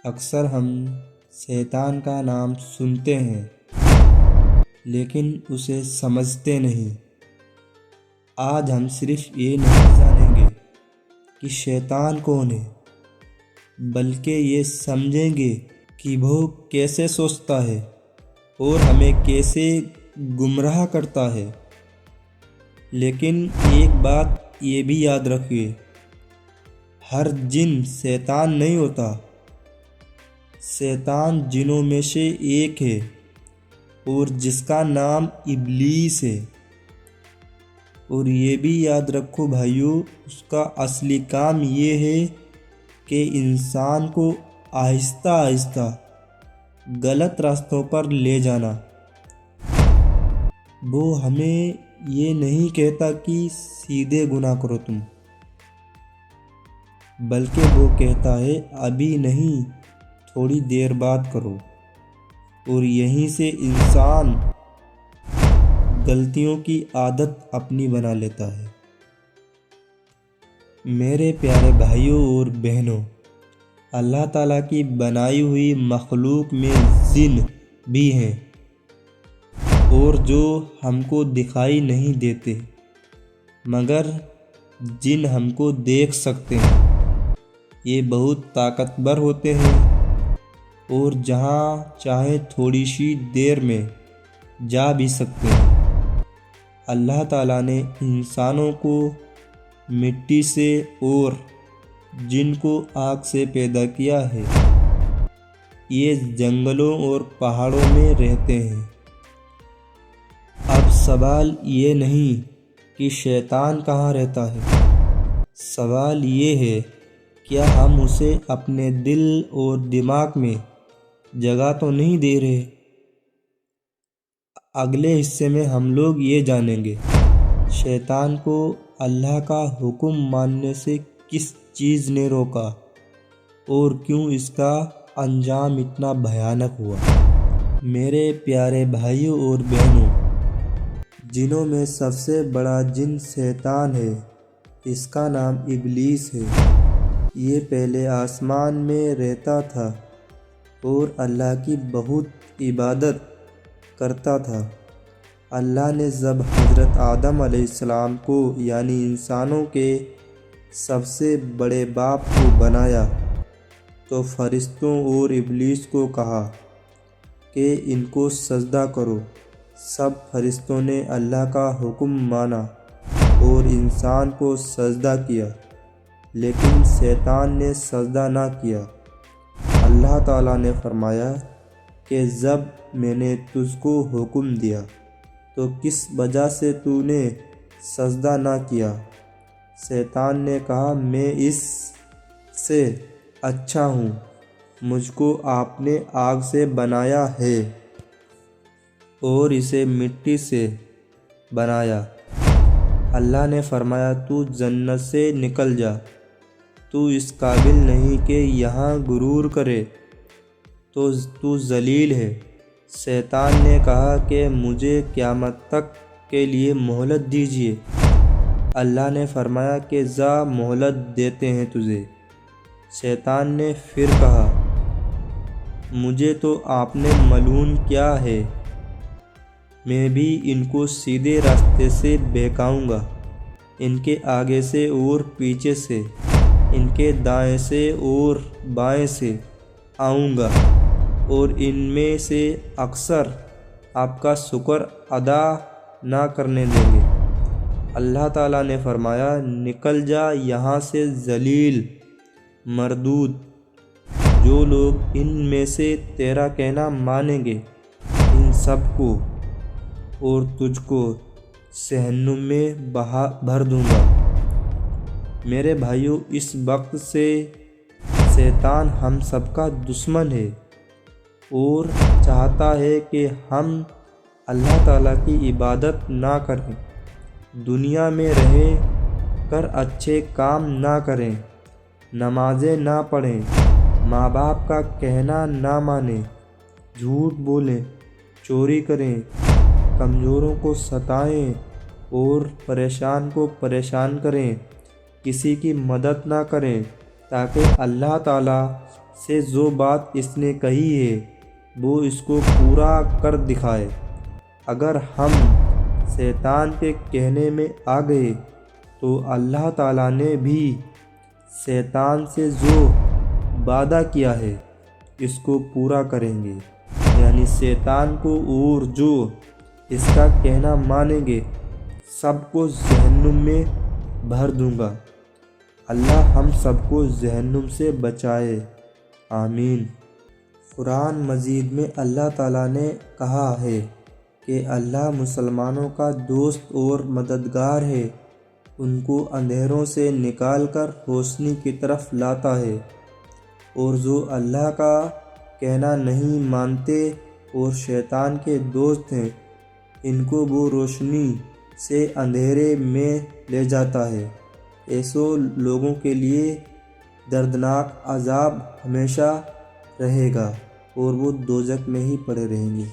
اکثر ہم شیطان کا نام سنتے ہیں لیکن اسے سمجھتے نہیں۔ آج ہم صرف یہ نہیں جانیں گے کہ شیطان کون ہے، بلکہ یہ سمجھیں گے کہ وہ کیسے سوچتا ہے اور ہمیں کیسے گمراہ کرتا ہے۔ لیکن ایک بات یہ بھی یاد رکھیے، ہر جن شیطان نہیں ہوتا۔ شیطان جنوں میں سے ایک ہے اور جس کا نام ابلیس ہے۔ اور یہ بھی یاد رکھو بھائیو، اس کا اصلی کام یہ ہے کہ انسان کو آہستہ آہستہ غلط راستوں پر لے جانا۔ وہ ہمیں یہ نہیں کہتا کہ سیدھے گناہ کرو تم، بلکہ وہ کہتا ہے ابھی نہیں، تھوڑی دیر بعد کرو۔ اور یہیں سے انسان غلطیوں کی عادت اپنی بنا لیتا ہے۔ میرے پیارے بھائیوں اور بہنوں، اللہ تعالیٰ کی بنائی ہوئی مخلوق میں جن بھی ہیں اور جو ہم کو دکھائی نہیں دیتے، مگر جن ہم کو دیکھ سکتے ہیں۔ یہ بہت طاقتور ہوتے ہیں اور جہاں چاہے تھوڑی سی دیر میں جا بھی سکتے ہیں۔ اللہ تعالیٰ نے انسانوں کو مٹی سے اور جن کو آگ سے پیدا کیا ہے۔ یہ جنگلوں اور پہاڑوں میں رہتے ہیں۔ اب سوال یہ نہیں کہ شیطان کہاں رہتا ہے، سوال یہ ہے کیا ہم اسے اپنے دل اور دماغ میں جگہ تو نہیں دے رہے۔ اگلے حصے میں ہم لوگ یہ جانیں گے شیطان کو اللہ کا حکم ماننے سے کس چیز نے روکا اور کیوں اس کا انجام اتنا بھیانک ہوا۔ میرے پیارے بھائیوں اور بہنوں، جنوں میں سب سے بڑا جن شیطان ہے، اس کا نام ابلیس ہے۔ یہ پہلے آسمان میں رہتا تھا اور اللہ کی بہت عبادت کرتا تھا۔ اللہ نے جب حضرت آدم علیہ السلام کو یعنی انسانوں کے سب سے بڑے باپ کو بنایا تو فرشتوں اور ابلیس کو کہا کہ ان کو سجدہ کرو۔ سب فرشتوں نے اللہ کا حکم مانا اور انسان کو سجدہ کیا، لیکن شیطان نے سجدہ نہ کیا۔ اللہ تعالیٰ نے فرمایا کہ جب میں نے تجھ کو حکم دیا تو کس وجہ سے تو نے سجدہ نہ کیا؟ شیطان نے کہا میں اس سے اچھا ہوں، مجھ کو آپ نے آگ سے بنایا ہے اور اسے مٹی سے بنایا۔ اللہ نے فرمایا تو جنت سے نکل جا، تو اس قابل نہیں کہ یہاں غرور کرے، تو ذلیل ہے۔ شیطان نے کہا کہ مجھے قیامت تک کے لیے مہلت دیجیے۔ اللہ نے فرمایا کہ جا، مہلت دیتے ہیں تجھے۔ شیطان نے پھر کہا مجھے تو آپ نے ملعون کیا ہے، میں بھی ان کو سیدھے راستے سے بہکاؤں گا، ان کے آگے سے اور پیچھے سے، ان کے دائیں سے اور بائیں سے آؤں گا، اور ان میں سے اکثر آپ کا شکر ادا نہ کرنے دیں گے۔ اللہ تعالیٰ نے فرمایا نکل جا یہاں سے ذلیل مردود۔ جو لوگ ان میں سے تیرا کہنا مانیں گے، ان سب کو اور تجھ کو جہنم میں بھر دوں گا۔ میرے بھائیوں، اس وقت سے شیطان ہم سب کا دشمن ہے اور چاہتا ہے کہ ہم اللہ تعالیٰ کی عبادت نہ کریں، دنیا میں رہ کر اچھے کام نہ کریں، نمازیں نہ پڑھیں، ماں باپ کا کہنا نہ مانیں، جھوٹ بولیں، چوری کریں، کمزوروں کو ستائیں اور پریشان کو پریشان کریں، کسی کی مدد نہ کریں، تاکہ اللہ تعالیٰ سے جو بات اس نے کہی ہے وہ اس کو پورا کر دکھائے۔ اگر ہم شیطان کے کہنے میں آ گئے تو اللہ تعالیٰ نے بھی شیطان سے جو وعدہ کیا ہے اس کو پورا کریں گے، یعنی شیطان کو اور جو اس کا کہنا مانیں گے سب کو جہنم میں بھر دوں گا۔ اللہ ہم سب کو جہنم سے بچائے، آمین۔ قرآن مجید میں اللہ تعالیٰ نے کہا ہے کہ اللہ مسلمانوں کا دوست اور مددگار ہے، ان کو اندھیروں سے نکال کر روشنی کی طرف لاتا ہے، اور جو اللہ کا کہنا نہیں مانتے اور شیطان کے دوست ہیں ان کو وہ روشنی سے اندھیرے میں لے جاتا ہے۔ ایسے لوگوں کے لیے دردناک عذاب ہمیشہ رہے گا اور وہ دوزخ میں ہی پڑے رہیں گے۔